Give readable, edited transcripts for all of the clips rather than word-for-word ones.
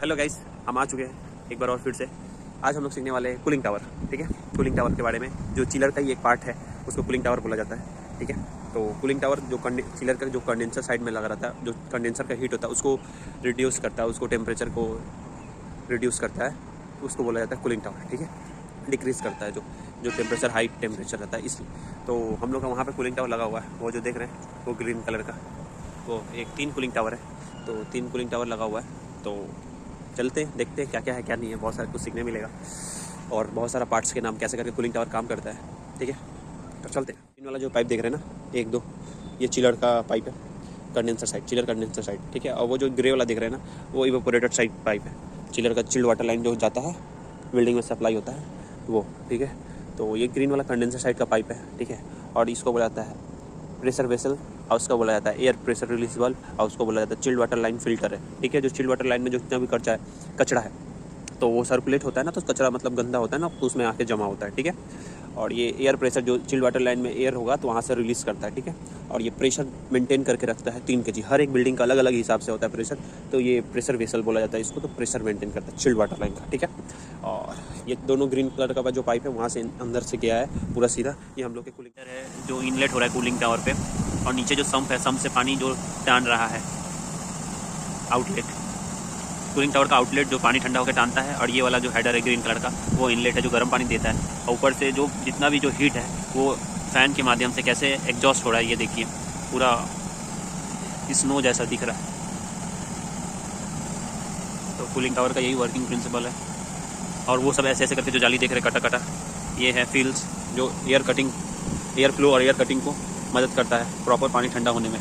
Hello guys, हम आ चुके हैं एक बार और फिर से। आज हम लोग सीखने वाले हैं कूलिंग टावर। ठीक है, कूलिंग टावर के बारे में। जो चिलर का ही एक पार्ट है उसको कूलिंग टावर बोला जाता है। ठीक है, तो कूलिंग टावर जो चिलर का जो कंडेंसर साइड में लगा रहता है, जो कंडेंसर का हीट होता है उसको रिड्यूस करता है, उसको टेम्परेचर को रिड्यूस करता है, उसको बोला जाता है कूलिंग टावर। ठीक है, डिक्रीज करता है जो टेम्परेचर हाई टेम्परेचर रहता है इसलिए। तो हम लोग का वहाँ पे कूलिंग टावर लगा हुआ है, वो जो देख रहे हैं वो ग्रीन कलर का, वो एक 3 कूलिंग टावर है। तो 3 कूलिंग टावर लगा हुआ है। तो चलते हैं, देखते हैं क्या क्या है क्या नहीं है। बहुत सारा कुछ सीखने मिलेगा और बहुत सारा पार्ट्स के नाम कैसे करके कूलिंग टावर काम करता है। ठीक है, तो चलते हैं। इन वाला जो पाइप देख रहे हैं ना, 1 2, ये चिलर का पाइप है, condenser side, chiller condenser side. ठीक है, और वो जो ग्रे वाला देख रहे हैं ना, वो इवेपोरेटर साइड पाइप है। चिलर का चिल्ड वाटर लाइन जो जाता है बिल्डिंग में सप्लाई होता है वो। ठीक है, तो ये ग्रीन वाला कंडेंसर साइड का पाइप है। ठीक है, और इसको बोला जाता है प्रेशर वेसल, और उसका बोला जाता है एयर प्रेशर रिलीज वाल्व, और उसको बोला जाता है चिल्ड वाटर लाइन फिल्टर है। ठीक है, जो चिल्ड वाटर लाइन में जो जितना भी कचरा है तो वो सर्कुलेट होता है ना, तो कचरा मतलब गंदा होता है ना, तो उसमें आके जमा होता है। ठीक है, और ये एयर प्रेशर जो चिल्ड वाटर लाइन में एयर होगा तो वहाँ से रिलीज़ करता है। ठीक है, और ये प्रेशर मेंटेन करके रखता है 3 kg। हर एक बिल्डिंग का अलग अलग हिसाब से होता है प्रेशर, तो ये प्रेशर वेसल बोला जाता है इसको। तो प्रेशर मेंटेन करता है चिल्ड वाटर लाइन का। ठीक है, और ये दोनों ग्रीन कलर का जो पाइप है वहाँ से अंदर से गया है पूरा सीधा। ये हम लोग के कूलिंग है जो इनलेट हो रहा है कूलिंग टावर पे, और नीचे जो सम्प है, सम्प से पानी जो टान रहा है आउटलेट, कूलिंग टावर का आउटलेट जो पानी ठंडा होकर टानता है। और ये वाला जो हेडर है ग्रीन कलर का, वो इनलेट है जो गर्म पानी देता है। और ऊपर से जो जितना भी जो हीट है वो फैन के माध्यम से कैसे एग्जॉस्ट हो रहा है, ये देखिए पूरा स्नो जैसा दिख रहा है। तो कूलिंग टावर का यही वर्किंग प्रिंसिपल है। और वो सब ऐसे ऐसे करके जो जाली देख रहे कटा कटा, ये है फील्ड्स जो एयर फ्लो और एयर कटिंग को मदद करता है प्रॉपर पानी ठंडा होने में।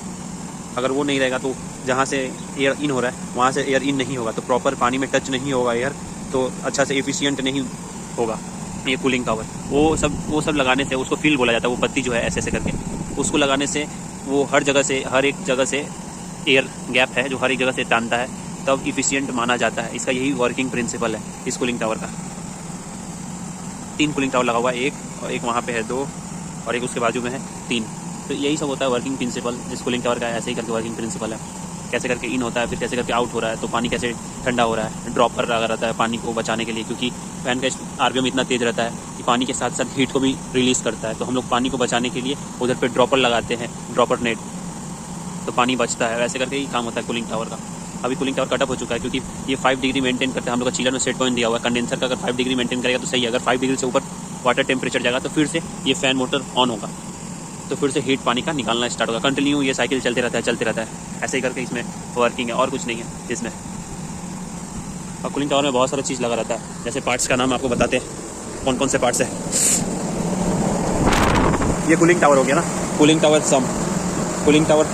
अगर वो नहीं रहेगा तो जहाँ से एयर इन हो रहा है वहाँ से एयर इन नहीं होगा, तो प्रॉपर पानी में टच नहीं होगा एयर, तो अच्छा से एफिशिएंट नहीं होगा ये कूलिंग टावर। वो सब लगाने से उसको फील बोला जाता है। वो पत्ती जो है ऐसे ऐसे करके उसको लगाने से वो हर एक जगह से एयर गैप है जो हर एक जगह से टानता है, तब इफिशिएंट माना जाता है। इसका यही वर्किंग प्रिंसिपल है इस कूलिंग टावर का। 3 कूलिंग टावर लगा हुआ है, एक वहाँ पे है 2, और एक उसके बाजू में है 3। तो यही सब होता है वर्किंग प्रिंसिपल इस कूलिंग टावर का। ऐसे ही करके वर्किंग प्रिंसिपल है, कैसे करके इन होता है, फिर कैसे करके आउट हो रहा है, तो पानी कैसे ठंडा हो रहा है। ड्रॉपर लगा रहता है पानी को बचाने के लिए, क्योंकि फैन का आरपीएम इतना तेज़ रहता है कि पानी के साथ साथ हीट को भी रिलीज़ करता है। तो हम लोग पानी को बचाने के लिए उधर पर ड्रॉपर लगाते हैं, ड्रॉपर नेट, तो पानी बचता है। वैसे करके ही काम होता है कूलिंग टावर का। अभी कूलिंग टावर कटअप हो चुका है क्योंकि ये 5 डिग्री मेंटेन करते हैं। हम लोग का चिलर में सेट पॉइंट दिया हुआ है कंडेंसर का, अगर 5 डिग्री मेंटेन करेगा तो सही है। अगर 5 डिग्री से ऊपर वाटर टेम्परेचर जाएगा तो फिर से ये फैन मोटर ऑन होगा, तो फिर से हीट पानी का निकालना स्टार्ट होगा। कंटिन्यू ये साइकिल चलते रहता है। ऐसे ही करके इसमें वर्किंग है और कुछ नहीं है इसमें। और कूलिंग टावर में बहुत सारा चीज़ लगा रहता है। जैसे पार्ट्स का नाम आपको बताते हैं कौन कौन से पार्ट्स है। ये कूलिंग टावर हो गया ना, कूलिंग टावर सम। कूलिंग टावर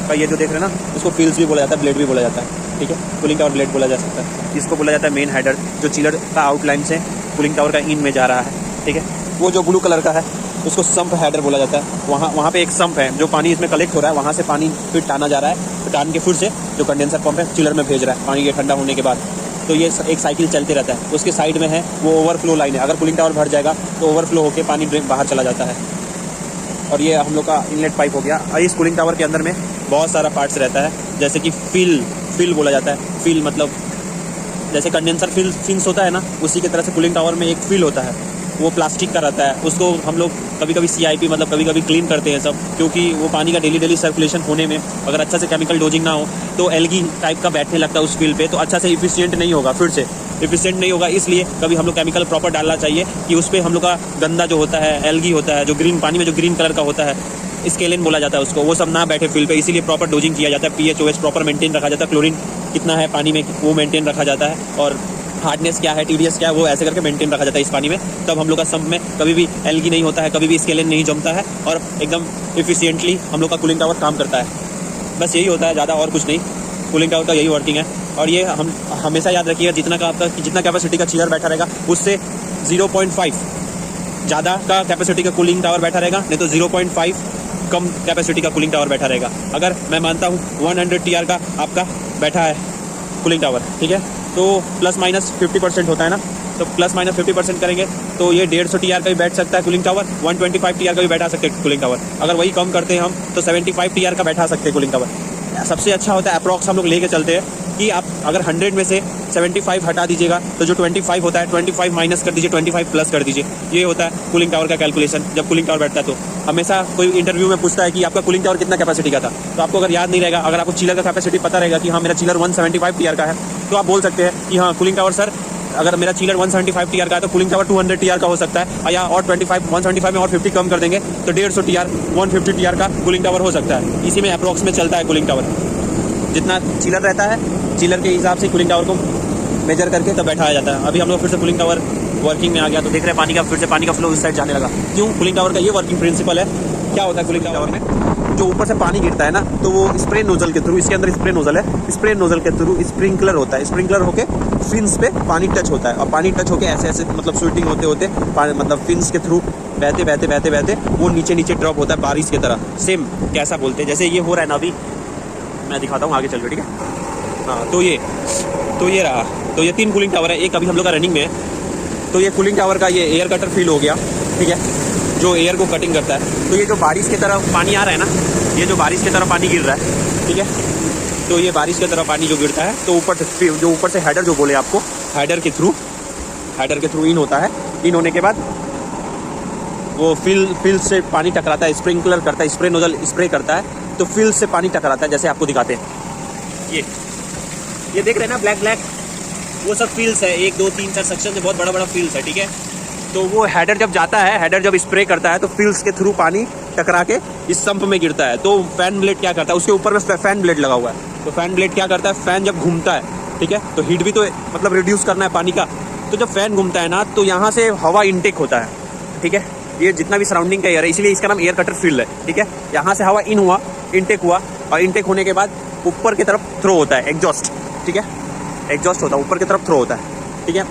का ये जो देख रहे हैं ना, उसको फील्ड्स भी बोला जाता है, ब्लेड भी बोला जाता है। ठीक है, कूलिंग टावर ब्लेड बोला जा सकता है। इसको बोला जाता है मेन हेडर, जो चिलर का आउटलाइन से कूलिंग टावर का इन में जा रहा है। ठीक है, वो जो ब्लू कलर का है उसको सम्प हेडर बोला जाता है। वहाँ पे एक सम्प है जो पानी इसमें कलेक्ट हो रहा है, वहाँ से पानी फिर टाना जा रहा है, तो टान के फिर से जो कंडेंसर पंप है चिलर में भेज रहा है पानी ये ठंडा होने के बाद। तो ये एक साइकिल चलते रहता है। उसके साइड में है वो ओवरफ्लो लाइन है, अगर कूलिंग टावर भर जाएगा तो ओवरफ्लो होकर पानी बाहर चला जाता है। और ये हम लोग का इनलेट पाइप हो गया। और इस कूलिंग टावर के अंदर में बहुत सारा पार्ट्स रहता है, जैसे कि फिल बोला जाता है। फिल मतलब जैसे कंडेंसर फिन्स होता है ना, उसी की तरह से कूलिंग टावर में एक फिल होता है, वो प्लास्टिक का रहता है। उसको हम लोग कभी कभी CIP मतलब कभी कभी क्लीन करते हैं सब, क्योंकि वो पानी का डेली सर्कुलेशन होने में अगर अच्छा से केमिकल डोजिंग ना हो तो एल्गी टाइप का बैठने लगता है उस फील पे, तो अच्छा से इफिशिएंट नहीं होगा, फिर से इफिशिएंट नहीं होगा। इसलिए कभी हम लोग केमिकल प्रॉपर डालना चाहिए कि उस पर हम लोग का गंदा जो होता है एल्गी होता है, जो ग्रीन पानी में जो ग्रीन कलर का होता है, स्केलेन बोला जाता है उसको, वो सब ना बैठे फील पे। इसीलिए प्रॉपर डोजिंग किया जाता है, pH OH प्रॉपर मेंटेन रखा जाता है, क्लोरीन कितना है पानी में वो मेंटेन रखा जाता है, और हार्डनेस क्या है, TDS क्या है, वो ऐसे करके मेंटेन रखा जाता है इस पानी में। तब हम लोग का सम्प में कभी भी एल्गी नहीं होता है, कभी भी स्केलेन नहीं जमता है, और एकदम इफिशिएंटली हम लोग का कूलिंग टावर काम करता है। बस यही होता है, ज़्यादा और कुछ नहीं। कूलिंग टावर का यही वर्किंग है। और ये हम हमेशा याद रखिएगा, जितना कैपेसिटी का चिलर बैठा रहेगा उससे 0.5 ज़्यादा का कैपेसिटी का कूलिंग टावर बैठा रहेगा, नहीं तो 0.5 कम कैपेसिटी का कूलिंग टावर बैठा रहेगा। अगर मैं मानता हूँ 100 TR का आपका बैठा है कूलिंग टावर, ठीक है, तो प्लस माइनस 50% होता है ना, तो प्लस माइनस 50% करेंगे तो ये 150 TR का भी बैठ सकता है कूलिंग टावर, 125 TR का भी बैठा सकते हैं कूलिंग टावर। अगर वही कम करते हैं हम तो 75 TR का बैठा सकते हैं कूलिंग टावर। सबसे अच्छा होता है अप्रॉक्स हम लोग लेके चलते हैं कि आप अगर 100 में से 75 हटा दीजिएगा तो जो 25 होता है 25 माइनस कर दीजिए, 25 प्लस कर दीजिए। ये होता है कूलिंग टावर का कैलकुलेशन। जब कूलिंग टावर बैठता है तो हमेशा कोई इंटरव्यू में पूछता है कि आपका कूलिंग टावर कितना कैपेसिटी का था, तो आपको अगर याद नहीं रहेगा, अगर आपको चिलर का कैपेसिटी पता रहेगा कि हाँ मेरा चिलर 175 टीआर का है, तो आप बोल सकते हैं कि हाँ कूलिंग टावर सर अगर मेरा चिलर 175 टीआर का है तो कूलिंग टावर 200 टीआर का हो सकता है, या और 175 में और 50 कम कर देंगे तो 150 टीआर 150 टीआर का कूलिंग टावर हो सकता है। इसी में अप्रोक्स में चलता है कूलिंग टावर। जितना चिलर रहता है चिलर के हिसाब से कूलिंग टावर को मेजर करके तब बैठाया जाता है। अभी हम लोग फिर से कूलिंग टावर वर्किंग में आ गया तो देख रहे हैं पानी का फिर से पानी का फ्लो इस साइड जाने लगा। क्यों? कूलिंग टावर का ये वर्किंग प्रिंसिपल है। क्या होता है कूलिंग टावर में, जो ऊपर से पानी गिरता है ना तो वो स्प्रे नोजल के थ्रू, इसके अंदर स्प्रे नोजल है, स्प्रे नोजल के थ्रू स्प्रिंकलर होता है, स्प्रिंकलर होके फिन्स पे पानी टच होता है और पानी टच होके ऐसे ऐसे मतलब स्वीटिंग होते होते मतलब फिन्स के थ्रू बहते बहते बहते बहते वो नीचे नीचे ड्रॉप होता है बारिश की तरह। सेम कैसा बोलते हैं, जैसे ये हो रहा है ना अभी मैं दिखाता हूँ, आगे चल के, ठीक है। हाँ तो ये रहा, तो ये 3 कूलिंग टावर है, एक अभी हम लोग का रनिंग में है। तो ये कूलिंग टावर का ये एयर कटर फील हो गया, ठीक है, जो एयर को कटिंग करता है। तो ये जो बारिश की तरह पानी आ रहा है ना, ये जो बारिश की तरह पानी गिर रहा है, ठीक है, तो ये बारिश की तरह पानी जो गिरता है तो ऊपर से हेडर जो बोले आपको, हेडर के थ्रू इन होता है। इन होने के बाद वो फिल से पानी टकराता है, स्प्रिंकलर करता है, स्प्रे नोजल स्प्रे करता है तो फिल से पानी टकराता है, जैसे आपको दिखाते हैं। ये देख रहे हैं ना ब्लैक वो सब फील्ड्स है, 1 2 3 4 सेक्शन में बहुत बड़ा बड़ा फील्ड्स है, ठीक है। तो वो हेडर जब जाता है, हेडर जब स्प्रे करता है तो फील्ड्स के थ्रू पानी टकरा के इस संप में गिरता है। तो फैन ब्लेड क्या करता है, उसके ऊपर में फैन ब्लेड लगा हुआ है, तो फैन ब्लेड क्या करता है, फैन जब घूमता है, ठीक है, तो हीट भी तो मतलब रिड्यूस करना है पानी का, तो जब फैन घूमता है ना तो यहाँ से हवा इनटेक होता है, ठीक है। ये जितना भी सराउंडिंग का एयर है, इसलिए इसका नाम एयर कटर फील्ड है, ठीक है। यहाँ से हवा इन हुआ, इनटेक हुआ, और इनटेक होने के बाद ऊपर की तरफ थ्रो होता है एग्जॉस्ट, ठीक है, एग्जॉस्ट होता है ऊपर की तरफ थ्रो होता है, ठीक है।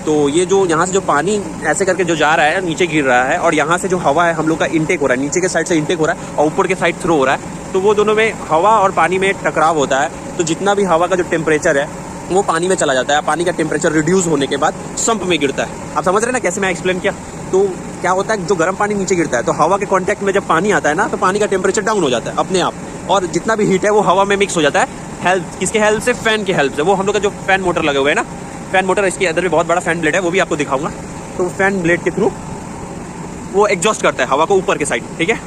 तो ये जो यहाँ से जो पानी ऐसे करके जो जा रहा है नीचे गिर रहा है, और यहाँ से जो हवा है हम लोग का इनटेक हो रहा है, नीचे के साइड से इनटेक हो रहा है और ऊपर के साइड थ्रो हो रहा है, तो वो दोनों में हवा और पानी में टकराव होता है। तो जितना भी हवा का जो टेम्परेचर है वो पानी में चला जाता है, पानी का टेम्परेचर रिड्यूस होने के बाद संप में गिरता है। आप समझ रहे हैं ना कैसे मैं एक्सप्लेन किया। तो क्या होता है, जो गर्म पानी नीचे गिरता है तो हवा के कांटेक्ट में जब पानी आता है ना तो पानी का टेम्परेचर डाउन हो जाता है अपने आप, और जितना भी हीट है वो हवा में मिक्स हो जाता है। हेल्प किसके हेल्प से, फैन की हेल्प से। वो हम लोग का जो फैन मोटर लगे हुए हैं ना, फैन मोटर, इसके अंदर भी बहुत बड़ा फैन ब्लेड है, वो भी आपको दिखाऊंगा। तो फैन ब्लेड के थ्रू वो एग्जॉस्ट करता है हवा को ऊपर के साइड, ठीक है।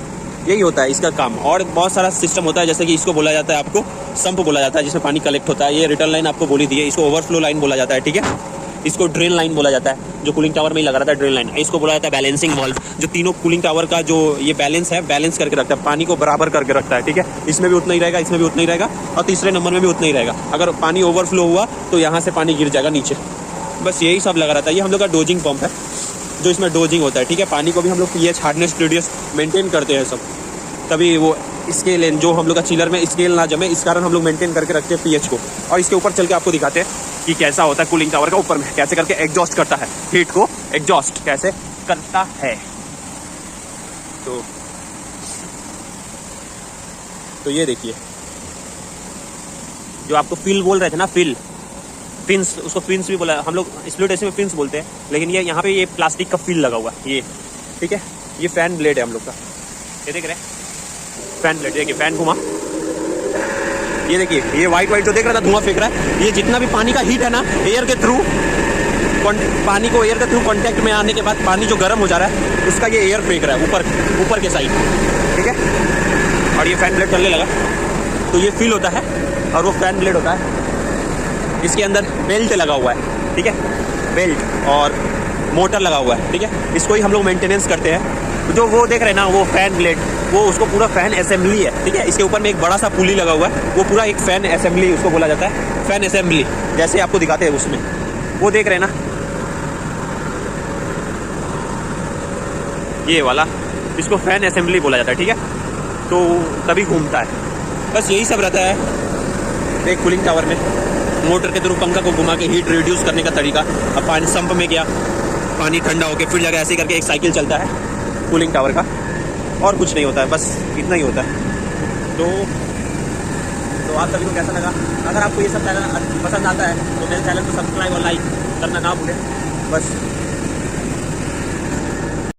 यही होता है इसका काम। और बहुत सारा सिस्टम होता है, जैसे कि इसको बोला जाता है आपको संप बोला जाता है, जिसमें पानी कलेक्ट होता है। ये रिटर्न लाइन आपको बोली दी है, इसको ओवरफ्लो लाइन बोला जाता है, ठीक है। इसको ड्रेन लाइन बोला जाता है, जो कूलिंग टावर में ही लगा रहता है ड्रेन लाइन। इसको बोला जाता है बैलेंसिंग वाल्व, जो तीनों कूलिंग टावर का जो ये बैलेंस है, बैलेंस करके रखता है, पानी को बराबर करके रखता है, ठीक है। इसमें भी उतना ही रहेगा, इसमें भी उतना ही रहेगा, और तीसरे नंबर में भी उतना ही रहेगा। अगर पानी ओवरफ्लो हुआ तो यहाँ से पानी गिर जाएगा नीचे। बस यही सब लगा रहता है। ये हम लोग का डोजिंग पंप है, जो इसमें डोजिंग होता है, ठीक है। पानी को भी हम लोग पीएच, हार्डनेस, रेडियस मेंटेन करते हैं सब, तभी वो स्केल जो हम लोग का चिलर में स्केल ना जमे, इस कारण हम लोग मेंटेन करके रखते हैं पीएच को। और इसके ऊपर चल के आपको दिखाते हैं कि कैसा होता है कूलिंग टावर का ऊपर में, कैसे करके एग्जॉस्ट करता है, हीट को एग्जॉस्ट कैसे करता है। तो ये देखिए, जो आपको फिल बोल रहे थे ना, फिन्स, उसको फिन्स भी बोला हम लोग, स्प्लिट एसी में फिन्स बोलते हैं, लेकिन ये यहाँ पे ये प्लास्टिक का फिल लगा हुआ है, ये, ठीक है। ये फैन ब्लेड है हम लोग का, ये देख रहे हैं फैन ब्लेड, देखिए फैन घुमा, ये देखिए, ये व्हाइट जो देख रहा था धुआं फेंक रहा है, ये जितना भी पानी का हीट है ना, एयर के थ्रू पानी को एयर के थ्रू कांटेक्ट में आने के बाद पानी जो गर्म हो जा रहा है उसका ये एयर फेंक रहा है ऊपर के साइड, ठीक है। और ये फैन ब्लेड चलने लगा तो ये फील होता है, और वो फैन ब्लेड होता है, इसके अंदर बेल्ट लगा हुआ है, ठीक है, बेल्ट और मोटर लगा हुआ है, ठीक है। इसको ही हम लोग मेंटेनेंस करते हैं। जो वो देख रहे हैं ना, वो फैन ब्लेड, वो उसको पूरा फैन असेंबली है, ठीक है। इसके ऊपर में एक बड़ा सा पुली लगा हुआ है, वो पूरा एक फैन असेंबली उसको बोला जाता है, फैन असेंबली, जैसे आपको दिखाते हैं उसमें, वो देख रहे हैं ना, ये वाला, इसको फैन असेंबली बोला जाता है, ठीक है। तो तभी घूमता है। बस यही सब रहता है एक कूलिंग टावर में। मोटर के थ्रू पंखा को घुमा के हीट रिड्यूस करने का तरीका। अब पानी संप में गया, पानी ठंडा होकर फिर जाकर ऐसे करके एक साइकिल चलता है कूलिंग टावर का, और कुछ नहीं होता है, बस इतना ही होता है। तो आप सभी को कैसा लगा? अगर आपको ये सब चैनल पसंद आता है तो मेरे चैनल को सब्सक्राइब और लाइक करना ना भूलें। बस